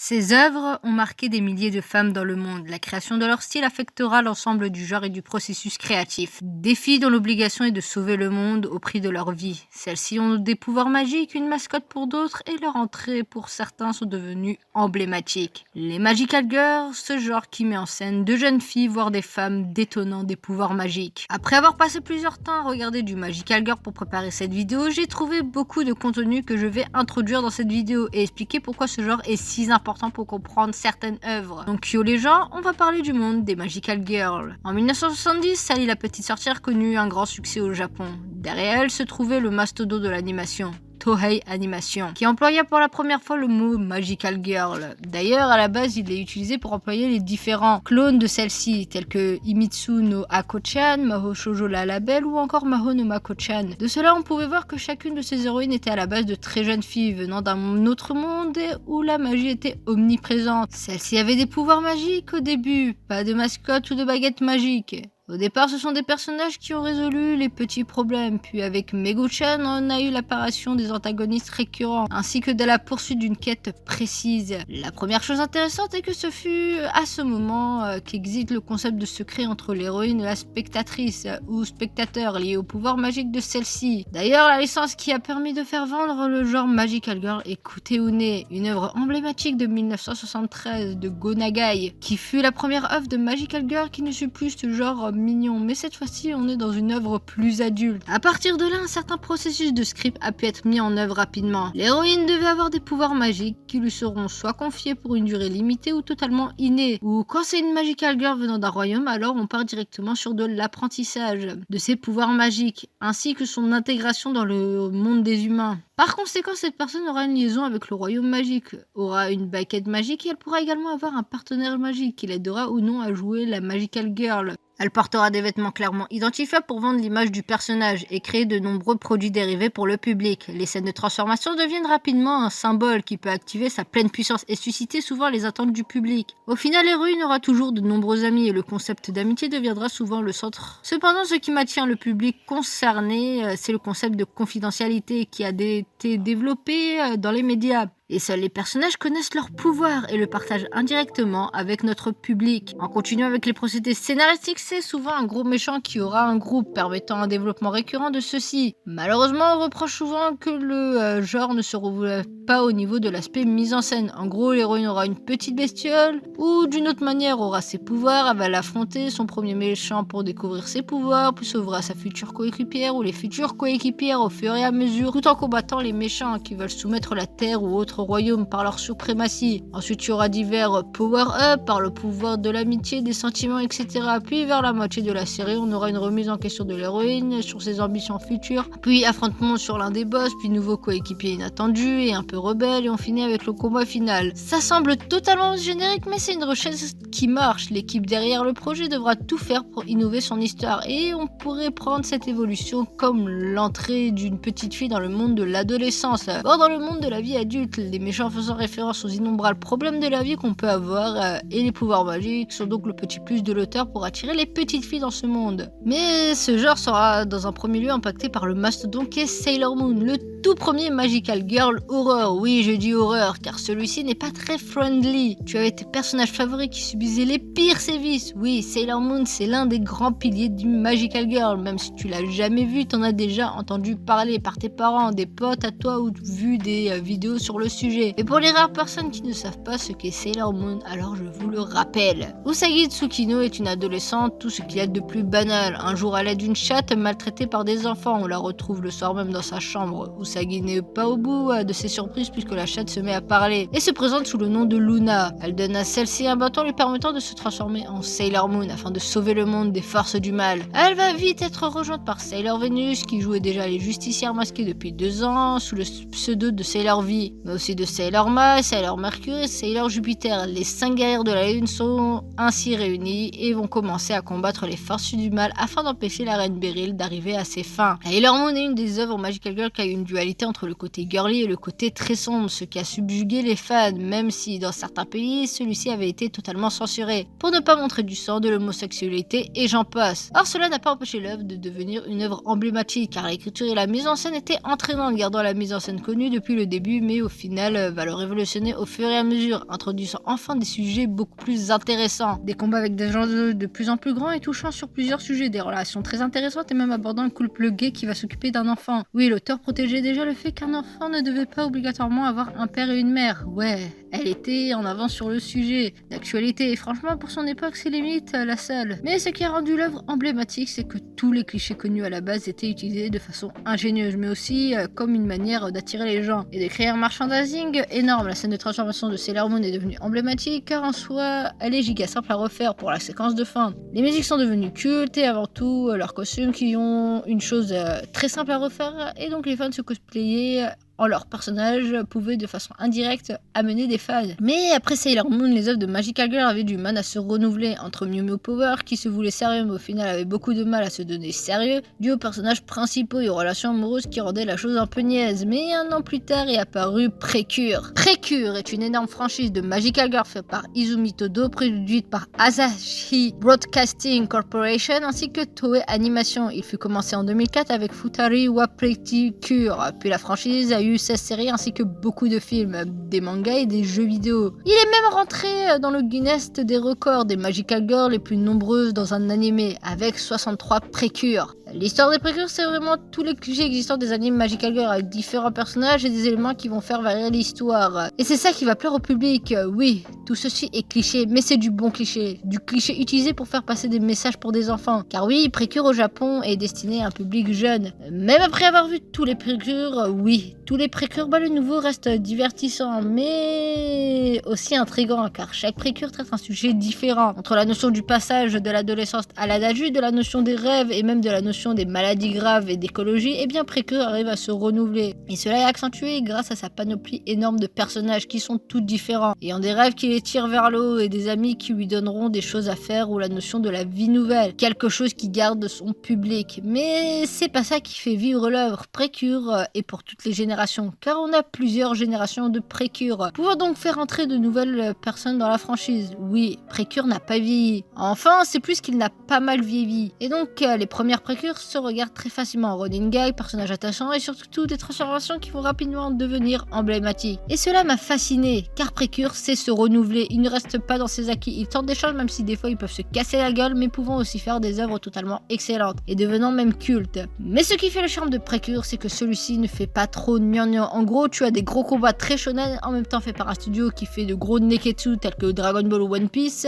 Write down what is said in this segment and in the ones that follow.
Ces œuvres ont marqué des milliers de femmes dans le monde. La création de leur style affectera l'ensemble du genre et du processus créatif. Des filles dont l'obligation est de sauver le monde au prix de leur vie. Celles-ci ont des pouvoirs magiques, une mascotte pour d'autres, et leur entrée pour certains sont devenues emblématiques. Les Magical Girls, ce genre qui met en scène de jeunes filles, voire des femmes détonnant des pouvoirs magiques. Après avoir passé plusieurs temps à regarder du Magical Girl pour préparer cette vidéo, j'ai trouvé beaucoup de contenu que je vais introduire dans cette vidéo et expliquer pourquoi ce genre est si important pour comprendre certaines œuvres. Donc yo les gens, on va parler du monde des Magical Girls. En 1970, Sally la petite sorcière connut un grand succès au Japon. Derrière elle se trouvait le mastodonte de l'animation, Toei Animation, qui employa pour la première fois le mot Magical Girl. D'ailleurs, à la base, il est utilisé pour employer les différents clones de celle-ci, tels que Himitsu no Ako-chan, Maho Shoujo la Label ou encore Maho no Mako-chan. De cela, on pouvait voir que chacune de ces héroïnes était à la base de très jeunes filles venant d'un autre monde où la magie était omniprésente. Celle-ci avait des pouvoirs magiques au début, pas de mascotte ou de baguette magique. Au départ, ce sont des personnages qui ont résolu les petits problèmes, puis avec Megu-chan, on a eu l'apparition des antagonistes récurrents, ainsi que de la poursuite d'une quête précise. La première chose intéressante est que ce fut à ce moment qu'existe le concept de secret entre l'héroïne et la spectatrice, ou spectateur, lié au pouvoir magique de celle-ci. D'ailleurs, la licence qui a permis de faire vendre le genre Magical Girl est Kuteune, une œuvre emblématique de 1973 de Go Nagai, qui fut la première œuvre de Magical Girl qui ne suit plus ce genre mignon, mais cette fois-ci on est dans une œuvre plus adulte. À partir de là, un certain processus de script a pu être mis en œuvre rapidement. L'héroïne devait avoir des pouvoirs magiques qui lui seront soit confiés pour une durée limitée ou totalement innés. Ou quand c'est une Magical Girl venant d'un royaume, alors on part directement sur de l'apprentissage de ses pouvoirs magiques, ainsi que son intégration dans le monde des humains. Par conséquent, cette personne aura une liaison avec le royaume magique, aura une baguette magique et elle pourra également avoir un partenaire magique qui l'aidera ou non à jouer la Magical Girl. Elle portera des vêtements clairement identifiables pour vendre l'image du personnage et créer de nombreux produits dérivés pour le public. Les scènes de transformation deviennent rapidement un symbole qui peut activer sa pleine puissance et susciter souvent les attentes du public. Au final, l'héroïne aura toujours de nombreux amis et le concept d'amitié deviendra souvent le centre. Cependant, ce qui maintient le public concerné, c'est le concept de confidentialité qui a été développé dans les médias. Et seuls les personnages connaissent leur pouvoir et le partagent indirectement avec notre public. En continuant avec les procédés scénaristiques, c'est souvent un gros méchant qui aura un groupe permettant un développement récurrent de ceux-ci. Malheureusement, on reproche souvent que le genre ne se renouvelle pas au niveau de l'aspect mise en scène. En gros, l'héroïne aura une petite bestiole ou d'une autre manière aura ses pouvoirs, elle va l'affronter, son premier méchant pour découvrir ses pouvoirs, puis sauvera sa future coéquipière ou les futures coéquipières au fur et à mesure, tout en combattant les méchants qui veulent soumettre la terre ou autre royaume par leur suprématie. Ensuite, il y aura divers power-up par le pouvoir de l'amitié, des sentiments, etc. Puis vers la moitié de la série, on aura une remise en question de l'héroïne sur ses ambitions futures, puis affrontement sur l'un des boss, puis nouveau coéquipier inattendu et un peu rebelle, et on finit avec le combat final. Ça semble totalement générique, mais c'est une recette qui marche. L'équipe derrière le projet devra tout faire pour innover son histoire, et on pourrait prendre cette évolution comme l'entrée d'une petite fille dans le monde de l'adolescence, voire dans le monde de la vie adulte. Les méchants faisant référence aux innombrables problèmes de la vie qu'on peut avoir et les pouvoirs magiques sont donc le petit plus de l'auteur pour attirer les petites filles dans ce monde. Mais ce genre sera dans un premier lieu impacté par le mastodonte qu'est Sailor Moon, le tout premier Magical Girl horreur. Oui, je dis horreur car celui-ci n'est pas très friendly. Tu avais tes personnages favoris qui subissaient les pires sévices. Oui, Sailor Moon c'est l'un des grands piliers du Magical Girl. Même si tu l'as jamais vu, t'en as déjà entendu parler par tes parents, des potes à toi ou vu des vidéos sur le sujet. Et pour les rares personnes qui ne savent pas ce qu'est Sailor Moon, alors je vous le rappelle. Usagi Tsukino est une adolescente, tout ce qu'il y a de plus banal. Un jour, elle aide une chatte maltraitée par des enfants. On la retrouve le soir même dans sa chambre. Usagi n'est pas au bout de ses surprises puisque la chatte se met à parler et se présente sous le nom de Luna. Elle donne à celle-ci un bâton lui permettant de se transformer en Sailor Moon afin de sauver le monde des forces du mal. Elle va vite être rejointe par Sailor Venus qui jouait déjà les justicières masquées depuis 2 ans sous le pseudo de Sailor V, mais aussi de Sailor Mars, Sailor Mercury et Sailor Jupiter. Les 5 guerrières de la Lune sont ainsi réunies et vont commencer à combattre les forces du mal afin d'empêcher la reine Beryl d'arriver à ses fins. Sailor Moon est une des œuvres Magical Girl qui a eu une dualité entre le côté girly et le côté très sombre, ce qui a subjugué les fans, même si dans certains pays, celui-ci avait été totalement censuré, pour ne pas montrer du sang, de l'homosexualité et j'en passe. Or cela n'a pas empêché l'œuvre de devenir une œuvre emblématique, car l'écriture et la mise en scène étaient entraînantes, gardant la mise en scène connue depuis le début, mais au final final va le révolutionner au fur et à mesure, introduisant enfin des sujets beaucoup plus intéressants. Des combats avec des enjeux de plus en plus grands et touchant sur plusieurs sujets, des relations très intéressantes et même abordant un couple gay qui va s'occuper d'un enfant. Oui, l'auteur protégeait déjà le fait qu'un enfant ne devait pas obligatoirement avoir un père et une mère. Ouais, elle était en avance sur le sujet, d'actualité, et franchement pour son époque c'est limite la seule. Mais ce qui a rendu l'œuvre emblématique, c'est que tous les clichés connus à la base étaient utilisés de façon ingénieuse, mais aussi comme une manière d'attirer les gens et de créer un merchandising énorme. La scène de transformation de Sailor Moon est devenue emblématique car en soi elle est giga simple à refaire pour la séquence de fin. Les musiques sont devenues cultes et avant tout leurs costumes qui ont une chose très simple à refaire, et donc les fans se cosplayaient en leur personnage pouvaient de façon indirecte amener des fans. Mais après Sailor Moon, les œuvres de Magical Girl avaient du mal à se renouveler, entre Mew Mew Power qui se voulait sérieux mais au final avait beaucoup de mal à se donner sérieux, dû aux personnages principaux et aux relations amoureuses qui rendaient la chose un peu niaise. Mais un an plus tard est apparu Precure. Precure est une énorme franchise de Magical Girl faite par Izumi Todo, produite par Asahi Broadcasting Corporation ainsi que Toei Animation. Il fut commencé en 2004 avec Futari wa Precure, puis la franchise a eu 16 séries ainsi que beaucoup de films, des mangas et des jeux vidéo. Il est même rentré dans le Guinness des records des Magical Girls les plus nombreuses dans un animé, avec 63 précures. L'histoire des précures, c'est vraiment tous les clichés existants des animes Magical Girl avec différents personnages et des éléments qui vont faire varier l'histoire. Et c'est ça qui va plaire au public. Oui, tout ceci est cliché, mais c'est du bon cliché. Du cliché utilisé pour faire passer des messages pour des enfants. Car oui, Précure au Japon est destiné à un public jeune. Même après avoir vu tous les précures, oui, tous les précures, le nouveau reste divertissant, mais aussi intriguant, car chaque précure traite un sujet différent. Entre la notion du passage de l'adolescence à l'âge adulte, de la notion des rêves et même de la notion des maladies graves et d'écologie, eh bien Précure arrive à se renouveler. Et cela est accentué grâce à sa panoplie énorme de personnages qui sont tous différents, ayant des rêves qui les tirent vers le haut et des amis qui lui donneront des choses à faire ou la notion de la vie nouvelle, quelque chose qui garde son public. Mais c'est pas ça qui fait vivre l'œuvre. Précure est pour toutes les générations, car on a plusieurs générations de Précure, pouvant donc faire entrer de nouvelles personnes dans la franchise. Oui, Précure n'a pas vieilli. Enfin, c'est plus qu'il n'a pas mal vieilli. Et donc, les premières Précures se regardent très facilement. Running gag, personnage attachant et surtout des transformations qui vont rapidement devenir emblématiques. Et cela m'a fasciné, car Précure sait se renouveler. Il ne reste pas dans ses acquis. Il tente des choses même si des fois ils peuvent se casser la gueule, mais pouvant aussi faire des œuvres totalement excellentes et devenant même cultes. Mais ce qui fait le charme de Précure, c'est que celui-ci ne fait pas trop de gnangnan. En gros, tu as des gros combats très shonen, en même temps fait par un studio qui fait de gros neketsu tels que Dragon Ball ou One Piece,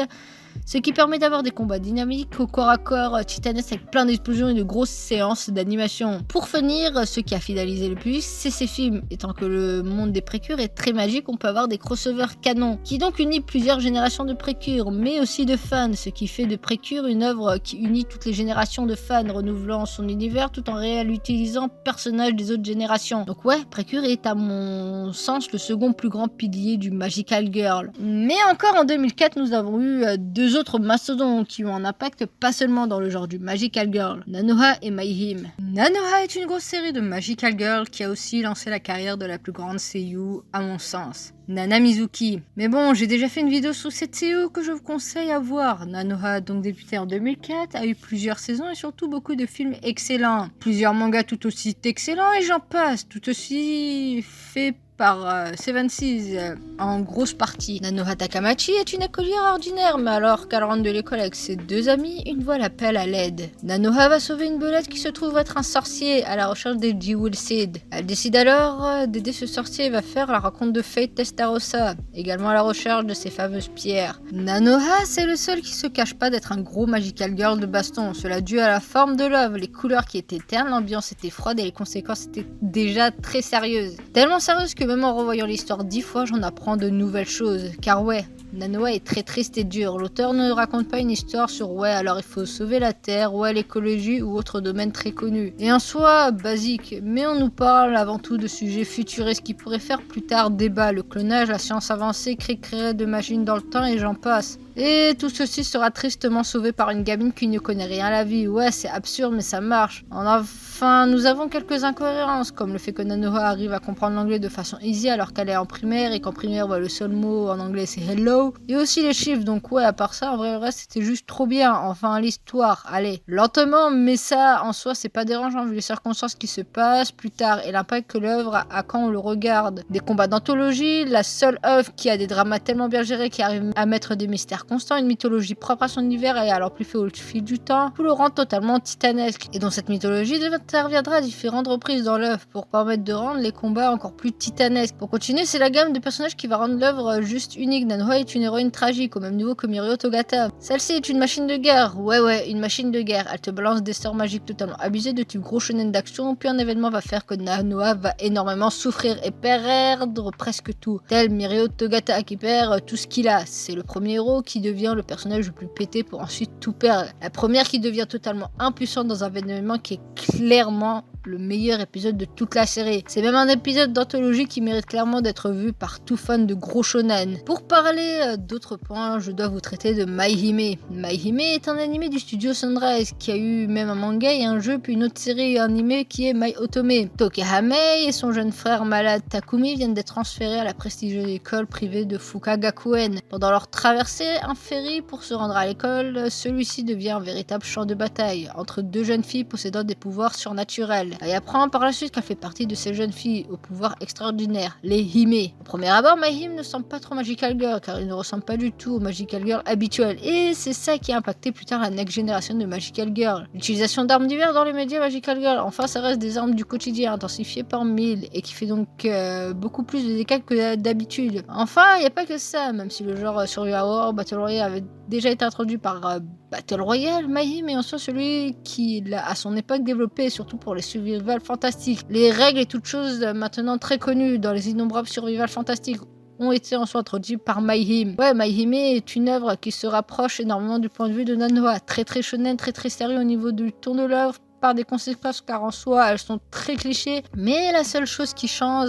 ce qui permet d'avoir des combats dynamiques au corps à corps titanesques avec plein d'explosions et de grosses séances d'animation. Pour finir, ce qui a fidélisé le plus, c'est ces films. Étant que le monde des précures est très magique, on peut avoir des crossovers canons, qui donc unit plusieurs générations de précures, mais aussi de fans, ce qui fait de Précure une œuvre qui unit toutes les générations de fans, renouvelant son univers tout en réutilisant personnages des autres générations. Donc ouais, Précure est à mon sens le second plus grand pilier du Magical Girl. Mais encore en 2004, nous avons eu deux autres mastodontes qui ont un impact pas seulement dans le genre du Magical Girl, Nanoha et Mayhem. Nanoha est une grosse série de Magical Girl qui a aussi lancé la carrière de la plus grande seiyuu à mon sens, Nana Mizuki. Mais bon, j'ai déjà fait une vidéo sur cette seiyuu que je vous conseille à voir. Nanoha, donc débutée en 2004, a eu plusieurs saisons et surtout beaucoup de films excellents. Plusieurs mangas tout aussi excellents et j'en passe, tout aussi fait par Seven Seas en grosse partie. Nanoha Takamachi est une écolière ordinaire, mais alors qu'elle rentre de l'école avec ses deux amis, une voix l'appelle à l'aide. Nanoha va sauver une belette qui se trouve être un sorcier à la recherche des Jewelseed. Elle décide alors d'aider ce sorcier et va faire la rencontre de Fate Testarossa, également à la recherche de ces fameuses pierres. Nanoha, c'est le seul qui se cache pas d'être un gros Magical Girl de baston, cela dû à la forme de l'œuvre, les couleurs qui étaient ternes, l'ambiance était froide et les conséquences étaient déjà très sérieuses. Tellement sérieuses que même en revoyant l'histoire 10 fois, j'en apprends de nouvelles choses. Car ouais, Nanoha est très triste et dur. L'auteur ne raconte pas une histoire sur ouais, alors il faut sauver la Terre, ouais, l'écologie ou autre domaine très connu. Et en soi, basique, mais on nous parle avant tout de sujets futuristes qui pourraient faire plus tard débat. Le clonage, la science avancée, créerait de machines dans le temps et j'en passe. Et tout ceci sera tristement sauvé par une gamine qui ne connaît rien à la vie. Ouais, c'est absurde, mais ça marche. Enfin, nous avons quelques incohérences, comme le fait que Nanoha arrive à comprendre l'anglais de façon easy alors qu'elle est en primaire et qu'en primaire, le seul mot en anglais c'est hello. Et aussi les chiffres, donc ouais, à part ça, en vrai, le reste c'était juste trop bien. Enfin, l'histoire, allez, lentement, mais ça en soi c'est pas dérangeant vu les circonstances qui se passent plus tard et l'impact que l'œuvre a quand on le regarde. Des combats d'anthologie, la seule œuvre qui a des dramas tellement bien gérés qui arrive à mettre des mystères constants, une mythologie propre à son univers et alors plus fait au fil du temps, tout le rend totalement titanesque. Et dans cette mythologie interviendra à différentes reprises dans l'œuvre pour permettre de rendre les combats encore plus titanesques. Pour continuer, c'est la gamme de personnages qui va rendre l'œuvre juste unique. Nanoha est une héroïne tragique, au même niveau que Mirio Togata. Celle-ci est une machine de guerre. Ouais, une machine de guerre. Elle te balance des sorts magiques totalement abusés de type gros shonen d'action, puis un événement va faire que Nanoha va énormément souffrir et perdre presque tout. Tel Mirio Togata qui perd tout ce qu'il a. C'est le premier héros qui devient le personnage le plus pété pour ensuite tout perdre. La première qui devient totalement impuissante dans un événement qui est clairement le meilleur épisode de toute la série. C'est même un épisode d'anthologie qui mérite clairement d'être vu par tout fan de gros shonen. Pour parler d'autres points, je dois vous traiter de My Hime. My Hime est un animé du studio Sunrise qui a eu même un manga et un jeu puis une autre série animée qui est My Otome. Tokehamei et son jeune frère malade Takumi viennent d'être transférés à la prestigieuse école privée de Fukagakuen. Pendant leur traversée, un ferry pour se rendre à l'école, celui-ci devient un véritable champ de bataille entre deux jeunes filles possédant des pouvoirs surnaturels. Et apprend par la suite qu'elle fait partie de ces jeunes filles aux pouvoirs extraordinaires, les Hime. Au premier abord, My Hime ne semble pas trop Magical Girl car il ne ressemble pas du tout aux Magical Girl habituelles. Et c'est ça qui a impacté plus tard la next génération de Magical Girl. L'utilisation d'armes diverses dans les médias Magical Girl, enfin ça reste des armes du quotidien intensifiées par 1000 et qui fait donc beaucoup plus de dégâts que d'habitude. Enfin, il n'y a pas que ça, même si le genre Survival War, Battle Royale avait déjà été introduit par Battle Royale, My Hime est en soi celui qui l'a à son époque développé, surtout pour les survival fantastiques. Les règles et toutes choses maintenant très connues dans les innombrables survival fantastiques ont été en soi introduits par My Hime. Ouais, My Hime est une œuvre qui se rapproche énormément du point de vue de Nanoha, très shonen, très sérieux au niveau du ton de l'œuvre, par des conséquences car en soi elles sont très clichés, mais la seule chose qui change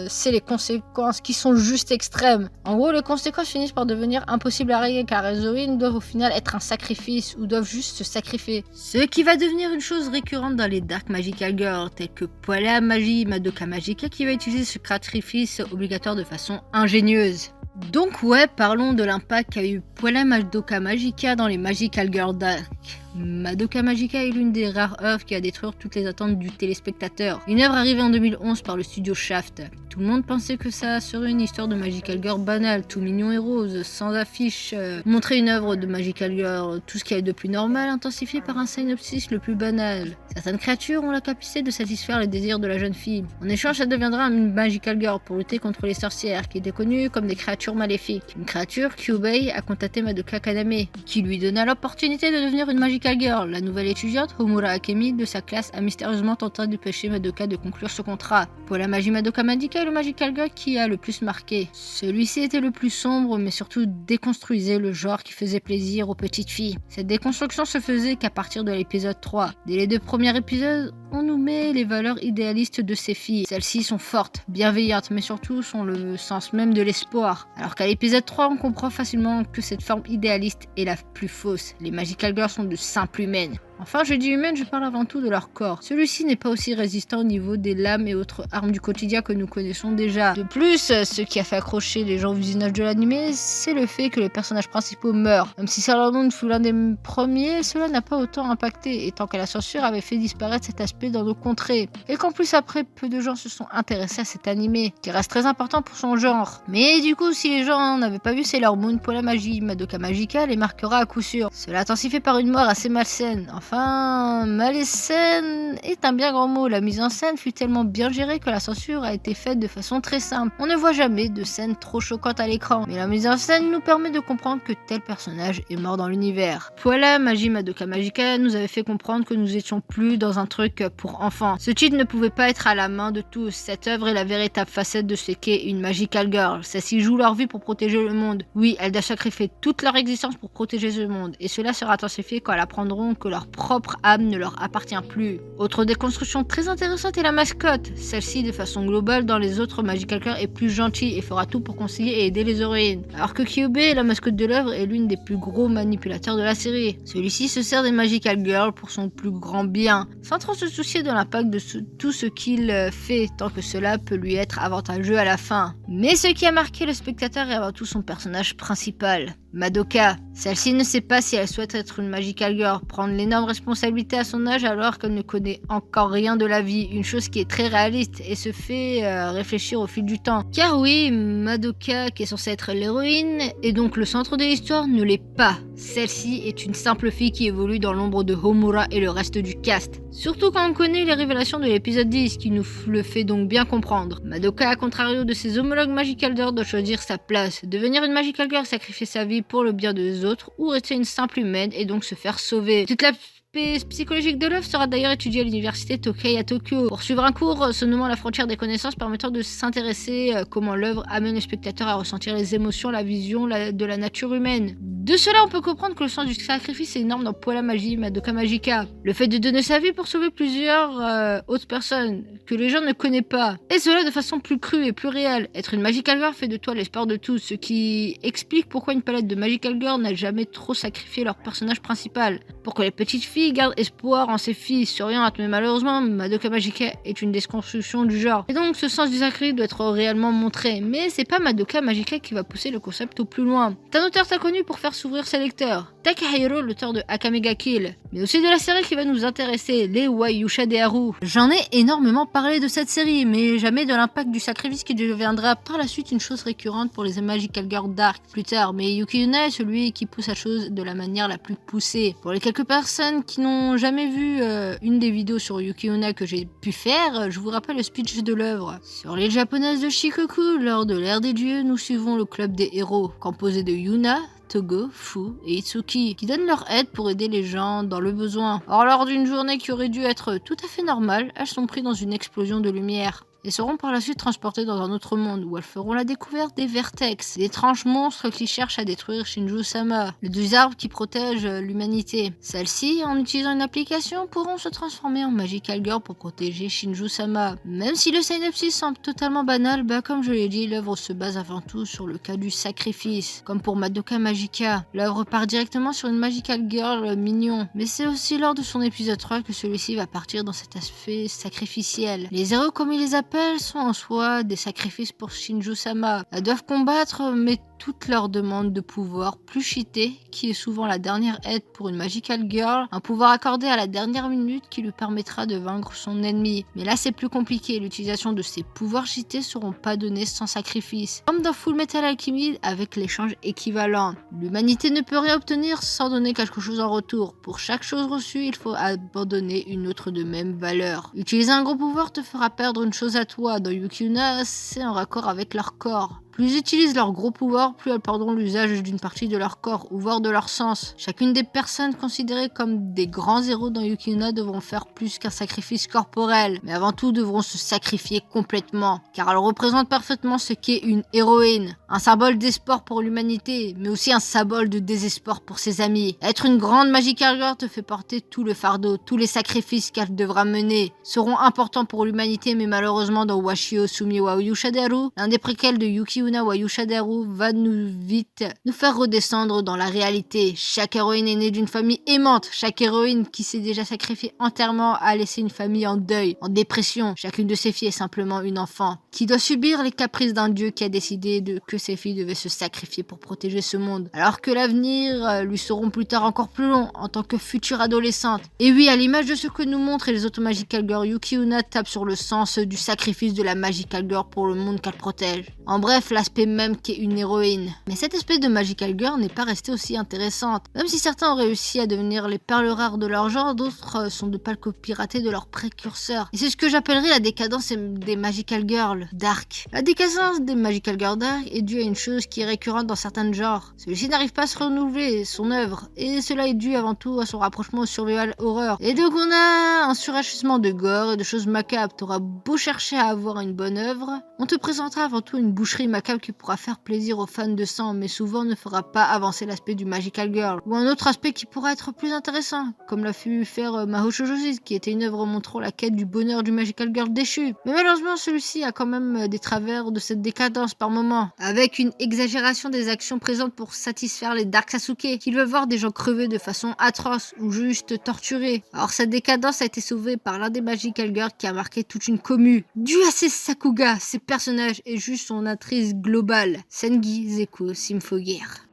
c'est les conséquences qui sont juste extrêmes. En gros, les conséquences finissent par devenir impossibles à régler car les héroïnes doivent au final être un sacrifice ou doivent juste se sacrifier, ce qui va devenir une chose récurrente dans les Dark Magical Girls tels que Poila Magi Madoka Magica qui va utiliser ce sacrifice obligatoire de façon ingénieuse. Donc ouais, parlons de l'impact qu'a eu Poila Madoka Magica dans les Magical Girls Dark. Madoka Magica est l'une des rares œuvres qui a détruit toutes les attentes du téléspectateur. Une œuvre arrivée en 2011 par le studio Shaft. Tout le monde pensait que ça serait une histoire de Magical Girl banale, tout mignon et rose, sans affiche. Montrer une œuvre de Magical Girl, tout ce qui est de plus normal, intensifié par un synopsis le plus banal. Certaines créatures ont la capacité de satisfaire les désirs de la jeune fille. En échange, ça deviendra une Magical Girl pour lutter contre les sorcières, qui étaient connues comme des créatures maléfiques. Une créature qui obéit a contacté Madoka Kaname, qui lui donna l'opportunité de devenir une Magical Girl. La nouvelle étudiante, Homura Akemi, de sa classe, a mystérieusement tenté d'empêcher Madoka de conclure ce contrat. Pour la magie Madoka Magica est le Magical Girl qui a le plus marqué. Celui-ci était le plus sombre, mais surtout déconstruisait le genre qui faisait plaisir aux petites filles. Cette déconstruction se faisait qu'à partir de l'épisode 3. Dès les 2 premiers épisodes, on nous met les valeurs idéalistes de ces filles. Celles-ci sont fortes, bienveillantes, mais surtout sont le sens même de l'espoir. Alors qu'à l'épisode 3, on comprend facilement que cette forme idéaliste est la plus fausse. Les Magical Girls sont de simples humaines. Enfin, je dis humaine, je parle avant tout de leur corps. Celui-ci n'est pas aussi résistant au niveau des lames et autres armes du quotidien que nous connaissons déjà. De plus, ce qui a fait accrocher les gens au visionnage de l'anime, c'est le fait que les personnages principaux meurent. Même si Sailor Moon fut l'un des premiers, cela n'a pas autant impacté, étant que la censure avait fait disparaître cet aspect dans nos contrées. Et qu'en plus après, peu de gens se sont intéressés à cet anime, qui reste très important pour son genre. Mais du coup, si les gens n'avaient pas vu Sailor Moon pour la magie, Madoka Magica les marquera à coup sûr. Cela intensifié par une mort assez malsaine. Enfin, malsaine est un bien grand mot. La mise en scène fut tellement bien gérée que la censure a été faite de façon très simple. On ne voit jamais de scènes trop choquantes à l'écran, mais la mise en scène nous permet de comprendre que tel personnage est mort dans l'univers. Poila Magi Madoka Magica nous avait fait comprendre que nous étions plus dans un truc pour enfants. Ce titre ne pouvait pas être à la main de tous. Cette œuvre est la véritable facette de ce qu'est une Magical Girl. Celles-ci jouent leur vie pour protéger le monde. Oui, elles doivent sacrifier toute leur existence pour protéger ce monde, et cela sera intensifié quand elles apprendront que leur propre âme ne leur appartient plus. Autre déconstruction très intéressante est la mascotte. Celle-ci, de façon globale, dans les autres Magical Girl est plus gentille et fera tout pour conseiller et aider les héroïnes. Alors que Kyubey, la mascotte de l'œuvre, est l'une des plus gros manipulateurs de la série. Celui-ci se sert des Magical Girl pour son plus grand bien, sans trop se soucier de l'impact de tout ce qu'il fait, tant que cela peut lui être avantageux à la fin. Mais ce qui a marqué le spectateur est avant tout son personnage principal, Madoka. Celle-ci ne sait pas si elle souhaite être une Magical Girl, prendre l'énorme responsabilité à son âge alors qu'elle ne connaît encore rien de la vie, une chose qui est très réaliste et se fait réfléchir au fil du temps. Car oui, Madoka, qui est censée être l'héroïne, et donc le centre de l'histoire, ne l'est pas. Celle-ci est une simple fille qui évolue dans l'ombre de Homura et le reste du cast. Surtout quand on connaît les révélations de l'épisode 10, qui nous le fait donc bien comprendre. Madoka, à contrario de ses homologues Magical Girl, doit choisir sa place, devenir une Magical Girl, sacrifier sa vie pour le bien des autres, ou rester une simple humaine et donc se faire sauver. Toute l'aspect psychologique de l'œuvre sera d'ailleurs étudié à l'université Tokai à Tokyo, pour suivre un cours se nommant la frontière des connaissances, permettant de s'intéresser comment l'œuvre amène le spectateur à ressentir les émotions, la vision de la nature humaine. De cela, on peut comprendre que le sens du sacrifice est énorme dans Poila Magi Madoka Magica. Le fait de donner sa vie pour sauver plusieurs autres personnes que les gens ne connaissent pas. Et cela de façon plus crue et plus réelle. Être une Magical Girl fait de toi l'espoir de tous, ce qui explique pourquoi une palette de Magical Girl n'a jamais trop sacrifié leur personnage principal. Pour que les petites filles gardent espoir en ses filles souriantes, mais malheureusement, Madoka Magica est une déconstruction du genre. Et donc ce sens du sacrifice doit être réellement montré. Mais c'est pas Madoka Magica qui va pousser le concept au plus loin. C'est un auteur très connu pour faire s'ouvrir ses lecteurs. Takahiro, l'auteur de Akame ga Kill, mais aussi de la série qui va nous intéresser, les Wayusha de Haru. J'en ai énormément parlé de cette série, mais jamais de l'impact du sacrifice qui deviendra par la suite une chose récurrente pour les Magical Girl Dark plus tard. Mais Yuki Yuna est celui qui pousse la chose de la manière la plus poussée. Pour les quelques personnes qui n'ont jamais vu une des vidéos sur Yuki Yuna que j'ai pu faire, je vous rappelle le speech de l'œuvre. Sur l'île japonaise de Shikoku, lors de l'ère des dieux, nous suivons le club des héros, composé de Yuna, Togo, Fu et Itsuki, qui donnent leur aide pour aider les gens dans le besoin. Or, lors d'une journée qui aurait dû être tout à fait normale, elles sont prises dans une explosion de lumière et seront par la suite transportées dans un autre monde où elles feront la découverte des Vertex, d'étranges monstres qui cherchent à détruire Shinju-sama, les deux arbres qui protègent l'humanité. Celles-ci, en utilisant une application, pourront se transformer en Magical Girl pour protéger Shinju-sama. Même si le synopsis semble totalement banal, comme je l'ai dit, l'œuvre se base avant tout sur le cas du sacrifice. Comme pour Madoka Magica, l'œuvre part directement sur une Magical Girl mignon, mais c'est aussi lors de son épisode 3 que celui-ci va partir dans cet aspect sacrificiel. Les héros, comme ils les appellent, sont en soi des sacrifices pour Shinju-sama. Elles doivent combattre, mais toutes leurs demandes de pouvoir plus cheaté, qui est souvent la dernière aide pour une Magical Girl, un pouvoir accordé à la dernière minute qui lui permettra de vaincre son ennemi. Mais là c'est plus compliqué, l'utilisation de ces pouvoirs cheatés seront pas donnés sans sacrifice. Comme dans Full Metal Alchemist avec l'échange équivalent. L'humanité ne peut rien obtenir sans donner quelque chose en retour. Pour chaque chose reçue, il faut abandonner une autre de même valeur. Utiliser un gros pouvoir te fera perdre une chose à toi. Dans Yuki Yuna, c'est en raccord avec leur corps. Plus ils utilisent leur gros pouvoir, plus elles perdront l'usage d'une partie de leur corps, ou voire de leur sens. Chacune des personnes considérées comme des grands héros dans Yuki Yuna devront faire plus qu'un sacrifice corporel, mais avant tout devront se sacrifier complètement, car elles représentent parfaitement ce qu'est une héroïne. Un symbole d'espoir pour l'humanité, mais aussi un symbole de désespoir pour ses amis. Être une grande Magical Girl te fait porter tout le fardeau, tous les sacrifices qu'elle devra mener seront importants pour l'humanité, mais malheureusement dans Washio Sumi wa Yusha de Haru, l'un des préquels de Yuki Yuna wa Yusha de Haru va vite nous faire redescendre dans la réalité. Chaque héroïne est née d'une famille aimante. Chaque héroïne qui s'est déjà sacrifiée entièrement a laissé une famille en deuil, en dépression. Chacune de ses filles est simplement une enfant qui doit subir les caprices d'un dieu qui a décidé que ses filles devaient se sacrifier pour protéger ce monde. Alors que l'avenir lui seront plus tard encore plus long en tant que future adolescente. Et oui, à l'image de ce que nous montrent les autres Magical Girl, Yuki Yuna tape sur le sens du sacrifice de la Magical Girl pour le monde qu'elle protège. En bref, l'aspect même qu'est une héroïne. Mais cette espèce de Magical Girl n'est pas restée aussi intéressante. Même si certains ont réussi à devenir les perles rares de leur genre, d'autres sont de pâles copies ratées de leurs précurseurs. Et c'est ce que j'appellerais la décadence des Magical Girl Dark. La décadence des Magical Girl Dark est due dû à une chose qui est récurrente dans certains genres. Celui-ci n'arrive pas à se renouveler, son œuvre, et cela est dû avant tout à son rapprochement au survival horror. Et donc on a un surachissement de gore et de choses macabres. T'auras beau chercher à avoir une bonne œuvre, on te présentera avant tout une boucherie macabre qui pourra faire plaisir aux fans de sang, mais souvent ne fera pas avancer l'aspect du Magical Girl, ou un autre aspect qui pourra être plus intéressant, comme l'a pu faire Mahou Shoujo, qui était une œuvre montrant la quête du bonheur du Magical Girl déchu. Mais malheureusement, celui-ci a quand même des travers de cette décadence par moment, avec une exagération des actions présentes pour satisfaire les Dark Sasuke, qui veulent voir des gens crever de façon atroce ou juste torturés. Alors cette décadence a été sauvée par l'un des Magical Girls qui a marqué toute une commu, dû à ses Sakuga, ses personnages et juste son intrigue globale, Sengi Zeku Symphogear.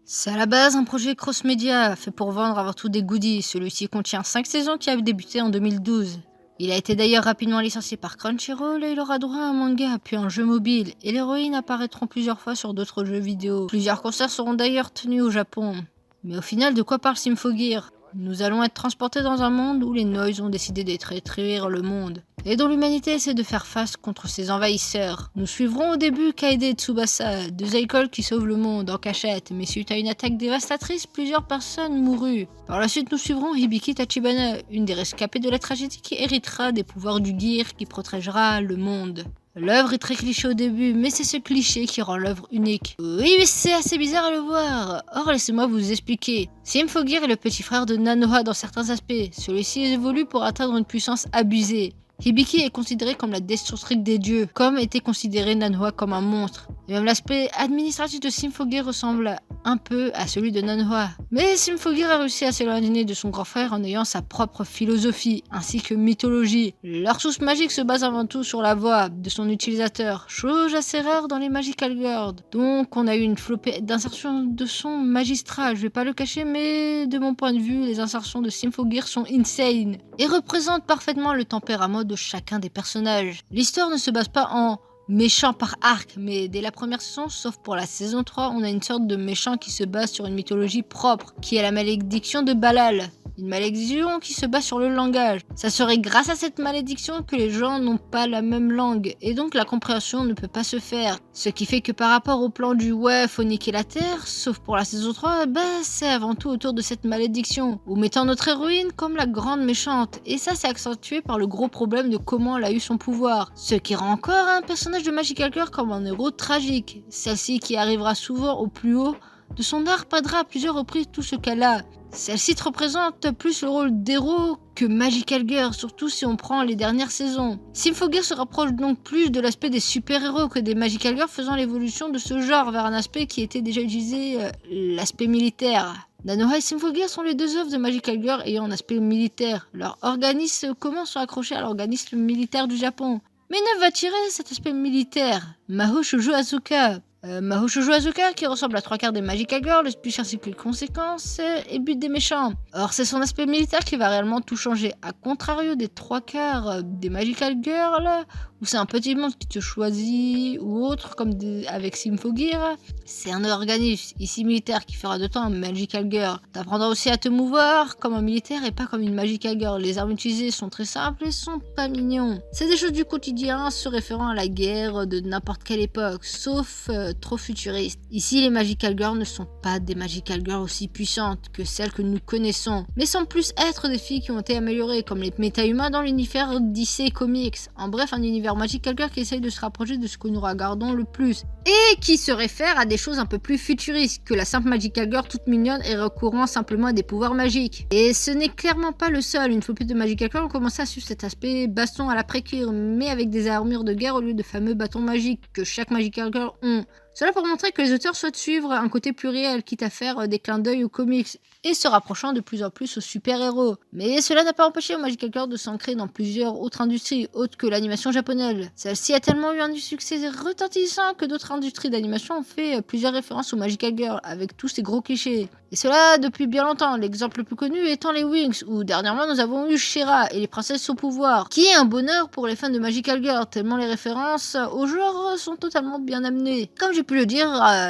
C'est à la base un projet cross-média, fait pour vendre avant tout des goodies. Celui-ci contient 5 saisons qui a débuté en 2012. Il a été d'ailleurs rapidement licencié par Crunchyroll et il aura droit à un manga puis un jeu mobile, et les héroïnes apparaîtront plusieurs fois sur d'autres jeux vidéo. Plusieurs concerts seront d'ailleurs tenus au Japon. Mais au final, de quoi parle Symphogear ? Nous allons être transportés dans un monde où les Noise ont décidé de détruire le monde, et dont l'humanité essaie de faire face contre ses envahisseurs. Nous suivrons au début Kaede et Tsubasa, deux écoles qui sauvent le monde en cachette, mais suite à une attaque dévastatrice, plusieurs personnes moururent. Par la suite, nous suivrons Hibiki Tachibana, une des rescapées de la tragédie qui héritera des pouvoirs du Gear qui protégera le monde. L'œuvre est très cliché au début, mais c'est ce cliché qui rend l'œuvre unique. Oui, mais c'est assez bizarre à le voir. Or, laissez-moi vous expliquer. Symphogear est le petit frère de Nanoha dans certains aspects. Celui-ci évolue pour atteindre une puissance abusée. Hibiki est considérée comme la destructrice des dieux, comme était considéré Nanoha comme un monstre. Et même l'aspect administratif de Symphogear ressemble un peu à celui de Nanoha. Mais Symphogear a réussi à s'éloigner de son grand frère en ayant sa propre philosophie, ainsi que mythologie. Leur source magique se base avant tout sur la voix de son utilisateur, chose assez rare dans les Magical Girls. Donc on a eu une flopée d'insertions de son magistral, je vais pas le cacher, mais de mon point de vue, les insertions de Symphogear sont insane, et représentent parfaitement le tempérament de chacun des personnages. L'histoire ne se base pas en méchant par arc, mais dès la première saison, sauf pour la saison 3, on a une sorte de méchant qui se base sur une mythologie propre, qui est la malédiction de Balal. Une malédiction qui se base sur le langage. Ça serait grâce à cette malédiction que les gens n'ont pas la même langue, et donc la compréhension ne peut pas se faire. Ce qui fait que par rapport au plan du ouais, faut niquer la terre, sauf pour la saison 3, c'est avant tout autour de cette malédiction, ou mettant notre héroïne comme la grande méchante, et ça c'est accentué par le gros problème de comment elle a eu son pouvoir, ce qui rend encore un personnage de Magical Girl comme un héros tragique. Celle-ci qui arrivera souvent au plus haut de son art perdra à plusieurs reprises tout ce qu'elle a. Celle-ci représente plus le rôle d'héros que Magical Girl, surtout si on prend les dernières saisons. Symphogear se rapproche donc plus de l'aspect des super-héros que des Magical Girls, faisant l'évolution de ce genre vers un aspect qui était déjà utilisé, l'aspect militaire. Nanoha et Symphogear sont les deux œuvres de Magical Girl ayant un aspect militaire. Leurs organismes communs sont accrochés à l'organisme militaire du Japon. Mais ne va tirer cet aspect militaire. Mahou Shoujo Asuka. Mahou Shoujo Asuka qui ressemble à 3/4 des Magical Girls, puis ainsi que les conséquences et but des méchants. Or c'est son aspect militaire qui va réellement tout changer, à contrario des 3/4 des Magical Girls, où c'est un petit monde qui te choisit, ou autre, comme avec Symphogear. C'est un organisme, ici militaire, qui fera de toi un Magical Girl. T'apprendras aussi à te mouvoir comme un militaire et pas comme une Magical Girl. Les armes utilisées sont très simples et sont pas mignons. C'est des choses du quotidien se référant à la guerre de n'importe quelle époque, sauf trop futuriste. Ici, les Magical Girls ne sont pas des Magical Girls aussi puissantes que celles que nous connaissons, mais semblent plus être des filles qui ont été améliorées, comme les méta-humains dans l'univers DC Comics. En bref, un univers Magical Girl qui essaye de se rapprocher de ce que nous regardons le plus, et qui se réfère à des choses un peu plus futuristes que la simple Magical Girl toute mignonne et recourant simplement à des pouvoirs magiques. Et ce n'est clairement pas le seul. Une flopée de Magical Girl ont commencé à suivre cet aspect baston à la précure, mais avec des armures de guerre au lieu de fameux bâtons magiques que chaque Magical Girl ont. Cela pour montrer que les auteurs souhaitent suivre un côté plus réel, quitte à faire des clins d'œil aux comics, et se rapprochant de plus en plus aux super-héros. Mais cela n'a pas empêché aux Magical Girls de s'ancrer dans plusieurs autres industries, autres que l'animation japonaise. Celle-ci a tellement eu un succès retentissant que d'autres industries d'animation ont fait plusieurs références aux Magical Girls, avec tous ces gros clichés. Et cela depuis bien longtemps, l'exemple le plus connu étant les Wings, où dernièrement nous avons eu She-Ra et les princesses au pouvoir, qui est un bonheur pour les fans de Magical Girl, tellement les références au genre sont totalement bien amenées. Comme j'ai pu le dire,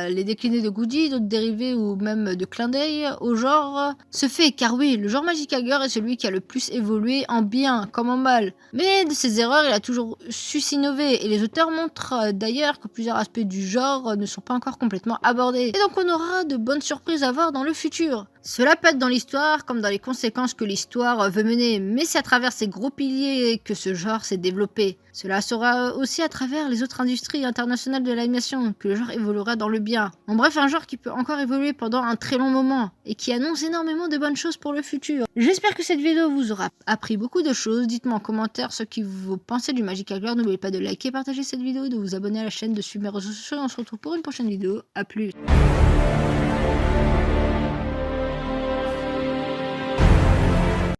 les déclinés de Goody, d'autres dérivés ou même de clin d'œil au genre se fait, car oui, le genre Magical Girl est celui qui a le plus évolué en bien comme en mal. Mais de ses erreurs, il a toujours su s'innover, et les auteurs montrent d'ailleurs que plusieurs aspects du genre ne sont pas encore complètement abordés. Et donc on aura de bonnes surprises à voir dans le futur. Cela peut être dans l'histoire comme dans les conséquences que l'histoire veut mener, mais c'est à travers ces gros piliers que ce genre s'est développé. Cela sera aussi à travers les autres industries internationales de l'animation que le genre évoluera dans le bien. En bref, un genre qui peut encore évoluer pendant un très long moment et qui annonce énormément de bonnes choses pour le futur. J'espère que cette vidéo vous aura appris beaucoup de choses. Dites-moi en commentaire ce que vous pensez du Magical Girl. N'oubliez pas de liker, partager cette vidéo, de vous abonner à la chaîne, de suivre mes réseaux sociaux. On se retrouve pour une prochaine vidéo. A plus.